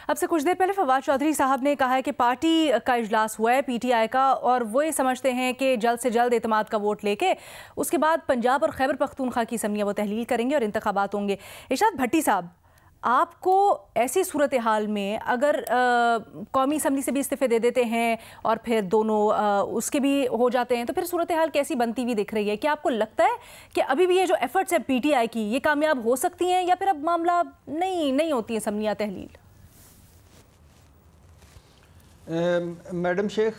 अब से कुछ देर पहले फवाद चौधरी साहब ने कहा है कि पार्टी का इजलास हुआ है पीटीआई का और वो ये समझते हैं कि जल्द से जल्द एतमाद का वोट लेके उसके बाद पंजाब और खैबर पख्तूनख्वा की असम्बलियाँ वो तहलील करेंगे और इंतखाबात होंगे। इरशाद भट्टी साहब, आपको ऐसी सूरत हाल में अगर कौमी असम्बली से भी इस्तीफे दे देते हैं और फिर दोनों उसके भी हो जाते हैं तो फिर सूरत हाल कैसी बनती हुई दिख रही है? क्या आपको लगता है कि अभी भी ये जो एफर्ट्स है पीटीआई की ये कामयाब हो सकती हैं या फिर अब मामला नहीं होती है असम्बलियाँ तहलील? मैडम शेख,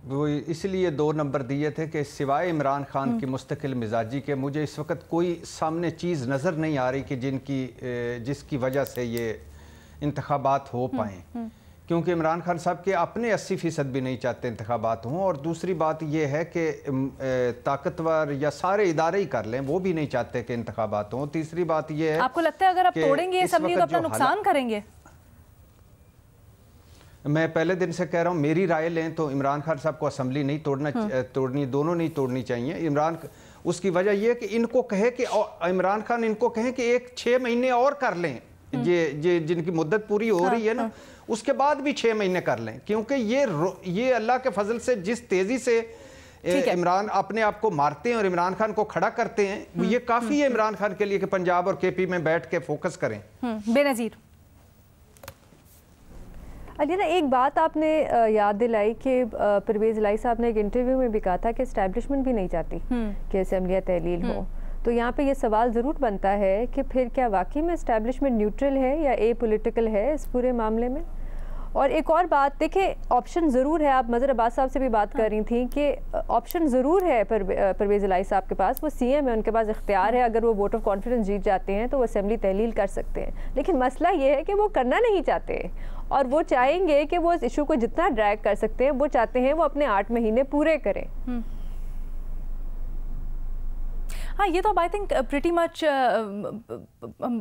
वो इसलिए 2 नंबर दिए थे कि सिवाय इमरान खान की मुस्तकिल मिजाजी के मुझे इस वक्त कोई सामने चीज़ नज़र नहीं आ रही कि जिसकी वजह से ये इंतखाबात हो पाएँ, क्योंकि इमरान खान साहब के अपने 80% भी नहीं चाहते इंतखाबात हों। और दूसरी बात ये है कि ताकतवर या सारे इदारे ही कर लें, वो भी नहीं चाहते कि इंतखाबात हों। तीसरी बात ये है, आपको लगता है अगर आप तोड़ेंगे असम्बली तो अपना नुकसान करेंगे? मैं पहले दिन से कह रहा हूँ, मेरी राय लें तो इमरान खान साहब को असम्बली नहीं तोड़नी, दोनों नहीं तोड़नी चाहिए। उसकी वजह यह है कि इनको कहे कि इमरान खान इनको कहें कि 6 महीने और कर लें, ये जिनकी मुद्दत पूरी हो रही है ना, उसके बाद भी 6 महीने कर लें, क्योंकि ये अल्लाह के फजल से जिस तेजी से इमरान अपने आप को मारते हैं और इमरान खान को खड़ा करते हैं, ये काफी है इमरान खान के लिए कि पंजाब और केपी में बैठ के फोकस करें। बेनज़ीर अली ना, एक बात आपने याद दिलाई कि परवेज़ इलाही साहब ने एक इंटरव्यू में भी कहा था कि एस्टैब्लिशमेंट भी नहीं चाहती कि असम्बलियाँ तहलील हो। तो यहाँ पे ये सवाल ज़रूर बनता है कि फिर क्या वाकई में एस्टैब्लिशमेंट न्यूट्रल है या ए पॉलिटिकल है इस पूरे मामले में? और एक और बात देखिए, ऑप्शन ज़रूर है, आप मज़हर अब्बास साहब से भी बात कर रही थी कि ऑप्शन ज़रूर है परवेज़ इलाही साहब के पास, वो सीएम है, उनके पास इख्तियार है, अगर वो वोट ऑफ कॉन्फिडेंस जीत जाते हैं तो वो असेंबली तहलील कर सकते हैं। लेकिन मसला ये है कि वो करना नहीं चाहते और वो चाहेंगे कि वो इस इशू को जितना ड्रैग कर सकते हैं, वो चाहते हैं वो अपने 8 महीने पूरे करें। हाँ, ये तो आई थिंक प्रिटी मच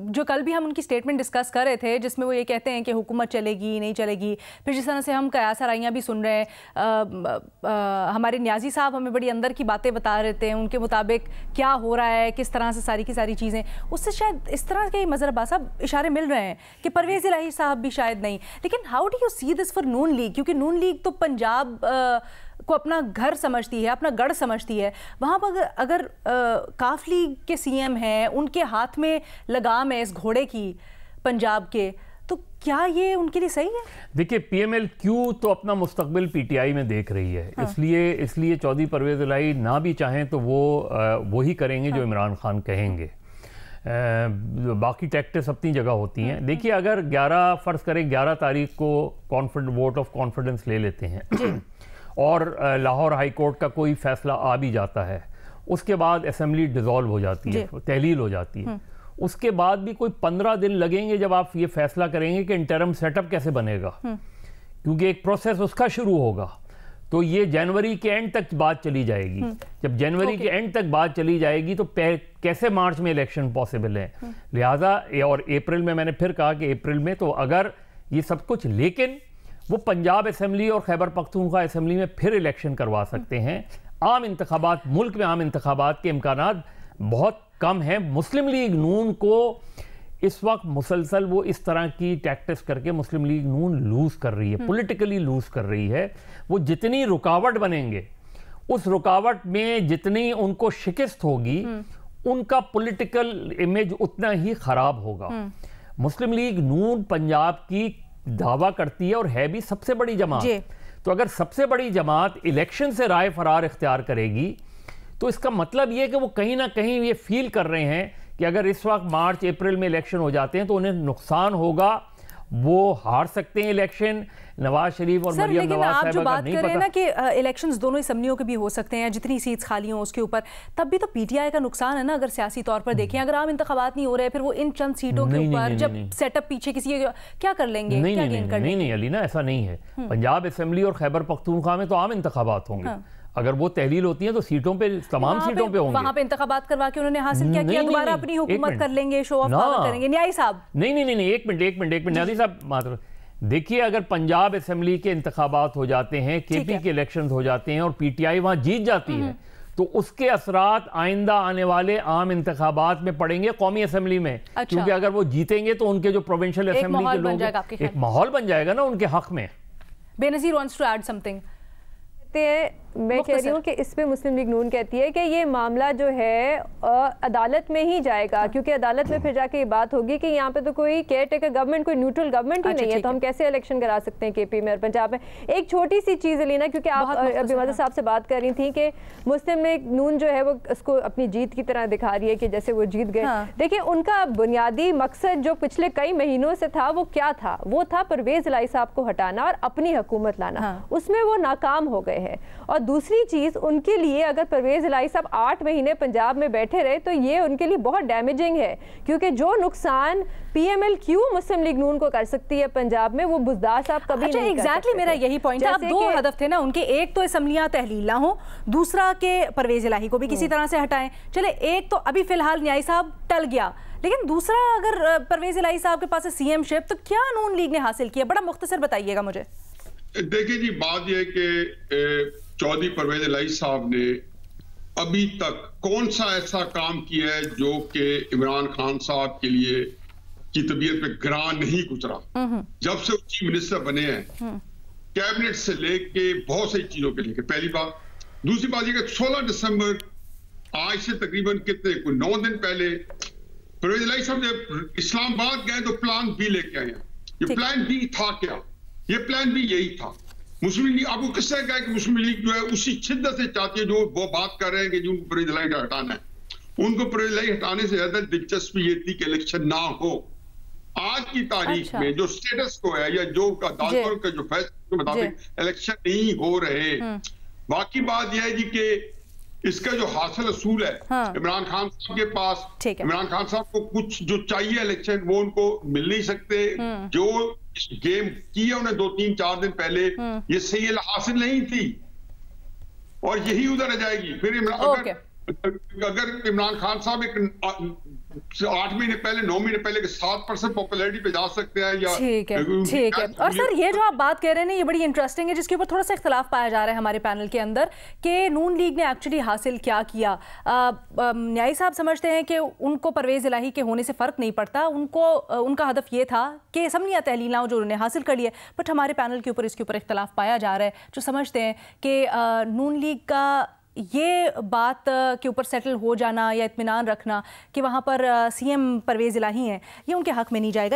जो कल भी हम उनकी स्टेटमेंट डिस्कस कर रहे थे जिसमें वो ये कहते हैं कि हुकूमत चलेगी नहीं चलेगी। फिर जिस तरह से हम कयास आराइयाँ भी सुन रहे हैं, हमारे न्याजी साहब हमें बड़ी अंदर की बातें बता रहे थे, उनके मुताबिक क्या हो रहा है, किस तरह से सारी की सारी चीज़ें, उससे शायद इस तरह के मज़हर अब्बास साहब इशारे मिल रहे हैं कि परवेज़ इलाही साहब भी शायद नहीं। लेकिन how do you see this for Noon league? क्योंकि नून लीग तो पंजाब को अपना घर समझती है, अपना गढ़ समझती है। वहाँ पर अगर काफ लीग के सीएम हैं, उनके हाथ में लगाम है इस घोड़े की पंजाब के, तो क्या ये उनके लिए सही है? देखिए, पीएमएल-क्यू तो अपना मुस्तकबिल पीटीआई में देख रही है। हाँ। इसलिए चौधरी परवेज़ इलाही ना भी चाहें तो वो ही करेंगे जो इमरान खान कहेंगे। बाकी टैक्टिक्स अपनी जगह होती हैं। देखिए, अगर 11 तारीख को वोट ऑफ कॉन्फिडेंस ले लेते हैं और लाहौर हाई कोर्ट का कोई फैसला आ भी जाता है, उसके बाद असेंबली डिसॉल्व हो जाती है, तहलील हो जाती है, उसके बाद भी कोई 15 दिन लगेंगे जब आप ये फैसला करेंगे कि इंटरम सेटअप कैसे बनेगा, क्योंकि एक प्रोसेस उसका शुरू होगा। तो ये जनवरी के एंड तक बात चली जाएगी। जब जनवरी के एंड तक बात चली जाएगी तो कैसे मार्च में इलेक्शन पॉसिबल है? लिहाजा और अप्रैल में, मैंने फिर कहा कि अप्रैल में तो अगर ये सब कुछ, लेकिन वो पंजाब असेंबली और खैबर पख्तूनख्वा असेंबली में फिर इलेक्शन करवा सकते हैं। आम इंतखाबात, मुल्क में आम इंतखाबात के इम्कानात बहुत कम हैं। मुस्लिम लीग नून को इस वक्त मुसलसल वो इस तरह की टैक्टिक्स करके मुस्लिम लीग नून लूज कर रही है, पॉलिटिकली लूज कर रही है। वो जितनी रुकावट बनेंगे, उस रुकावट में जितनी उनको शिकस्त होगी, उनका पॉलिटिकल इमेज उतना ही खराब होगा। मुस्लिम लीग नून पंजाब की दावा करती है और है भी सबसे बड़ी जमात। तो अगर सबसे बड़ी जमात इलेक्शन से राय फरार इख्तियार करेगी तो इसका मतलब ये है कि वो कहीं ना कहीं ये फील कर रहे हैं कि अगर इस वक्त मार्च अप्रैल में इलेक्शन हो जाते हैं तो उन्हें नुकसान होगा, वो हार सकते हैं इलेक्शन। नवाज शरीफ और मरियम नवाज आप जो बात कर रहे हैं ना कि इलेक्शंस दोनों असम्बलियों के भी हो सकते हैं, जितनी सीट्स खाली हों उसके ऊपर, तब भी तो पीटीआई का नुकसान है ना। अगर सियासी तौर पर देखें, अगर आम इंतखाबात नहीं हो रहे, फिर वो इन चंद सीटों के ऊपर जब सेटअप पीछे किसी क्या कर लेंगे? नहीं अली ना, ऐसा नहीं है। पंजाब असेंबली और खैबर पख्तूनख्वा में तो आम इंतखाबात होंगे। अगर वो तहलील होती है तो सीटों पे, तमाम सीटों पे होंगे। वहां पे इंतखाबात करवा के उन्होंने हासिल क्या किया? दोबारा अपनी हुकूमत कर लेंगे, शो ऑफ पावर करेंगे। न्यायी साहब, नहीं, एक मिनट न्यायी साहब, मात्र देखिए, अगर पंजाब असेंबली के इंतखाबात हो जाते हैं, केपी के इलेक्शंस हो जाते हैं और पीटीआई वहां जीत जाती है, तो उसके असरात आइंदा आने वाले आम इंतखाबात में पड़ेंगे कौमी असम्बली में। क्योंकि अगर वो जीतेंगे तो उनके जो प्रोविंशियल असेंबली के लोग, एक माहौल बन जाएगा ना उनके हक में। Benazir wants to add something. मैं कह रही हूँ कि इस पे मुस्लिम लीग नून कहती है कि ये मामला जो है अदालत में ही जाएगा, क्योंकि अदालत में फिर जाके ये बात होगी कि यहाँ पे तो कोई केयर टेकर गवर्नमेंट, कोई न्यूट्रल गवर्नमेंट ही नहीं है, तो हम कैसे इलेक्शन करा सकते हैं केपी में और पंजाब में। एक छोटी सी चीज़ अलीना, क्योंकि आप अभी मदद साहब से बात कर रही थी कि मुस्लिम लीग नून जो है वो उसको अपनी जीत की तरह दिखा रही है कि जैसे वो जीत गए। देखिए उनका बुनियादी मकसद जो पिछले कई महीनों से था वो क्या था? वो था परवेज इलाही साहब को हटाना और अपनी हुकूमत लाना। उसमें वो नाकाम हो गए हैं। और दूसरी चीज, उनके लिए अगर परवेज इलाही साहब 8 महीने पंजाब में बैठे रहे तो ये उनके लिए बहुत डैमेजिंग है, क्योंकि जो नुकसान PMLQ मुस्लिम लीग नून को कर सकती है पंजाब में, वो बुज़दार साहब कभी नहीं कर सकते। मेरा यही पॉइंट है। अब 2 हदफ थे ना उनके, एक तो असम्बलियां तहलील ना हो, दूसरा के परवेज इलाही को भी किसी तरह से हटाएं। चले एक तो अभी फिलहाल न्याय साहब टल गया, लेकिन दूसरा अगर परवेज इलाही साहब के पास CM शिप, तो क्या नून लीग ने हासिल किया? बड़ा मुख्तसर बताइएगा मुझे। देखिए जी, बात यह है कि चौधरी परवेज इलाही साहब ने अभी तक कौन सा ऐसा काम किया है जो कि इमरान खान साहब के लिए की तबीयत पे ग्रां नहीं गुजरा। जब से चीफ मिनिस्टर बने हैं, कैबिनेट से लेके बहुत सारी चीजों के लेके, पहली बात। दूसरी बात यह कि 16 दिसंबर, आज से तकरीबन कितने, कोई 9 दिन पहले परवेज इलाही साहब जब इस्लामाबाद गए तो प्लान बी लेके आए हैं। ये प्लान बी था क्या? ये प्लान भी यही था। मुस्लिम लीग, आपको किसने कहा कि मुस्लिम लीग जो है उसी शिद्दत से चाहती है जो वो बात कर रहे हैं कि जो उनको परवेज इलाही का हटाना है। उनको परवेज इलाही हटाने से ज्यादा दिलचस्पी ये थी कि इलेक्शन ना हो। आज की तारीख में जो स्टेटस को है या जो अदालतों का जो फैसले के मुताबिक इलेक्शन नहीं हो रहे। बाकी बात यह है जी कि इसका जो हासिल असूल है इमरान खान साहब के पास, इमरान खान साहब को कुछ जो चाहिए इलेक्शन वो उनको मिल नहीं सकते। जो गेम की है उन्हें 2, 3, 4 दिन पहले, ये सही हासिल नहीं थी और यही उधर आ जाएगी। फिर अगर इमरान खान साहब एक 8 महीने पहले, 9 महीने पहले 7% पॉपुलैरिटी पे जा सकते हैं या ठीक है। और सर ये जो आप बात कह रहे हैं ना, ये बड़ी इंटरेस्टिंग है, जिसके ऊपर थोड़ा सा इख्तलाफ पाया जा रहा है हमारे पैनल के अंदर कि नून लीग ने एक्चुअली हासिल क्या किया। न्याय साहब समझते हैं कि उनको परवेज इलाही के होने से फ़र्क नहीं पड़ता, उनका हदफ ये था कि असम्बलियां तहलील जो उन्होंने हासिल कर लिया। बट हमारे पैनल के ऊपर इसके ऊपर इख्तलाफ पाया जा रहा है, जो समझते हैं कि नून लीग का ये बात के ऊपर सेटल हो जाना या इत्मीनान रखना कि वहाँ पर CM परवेज इलाही हैं, ये उनके हक में नहीं जाएगा।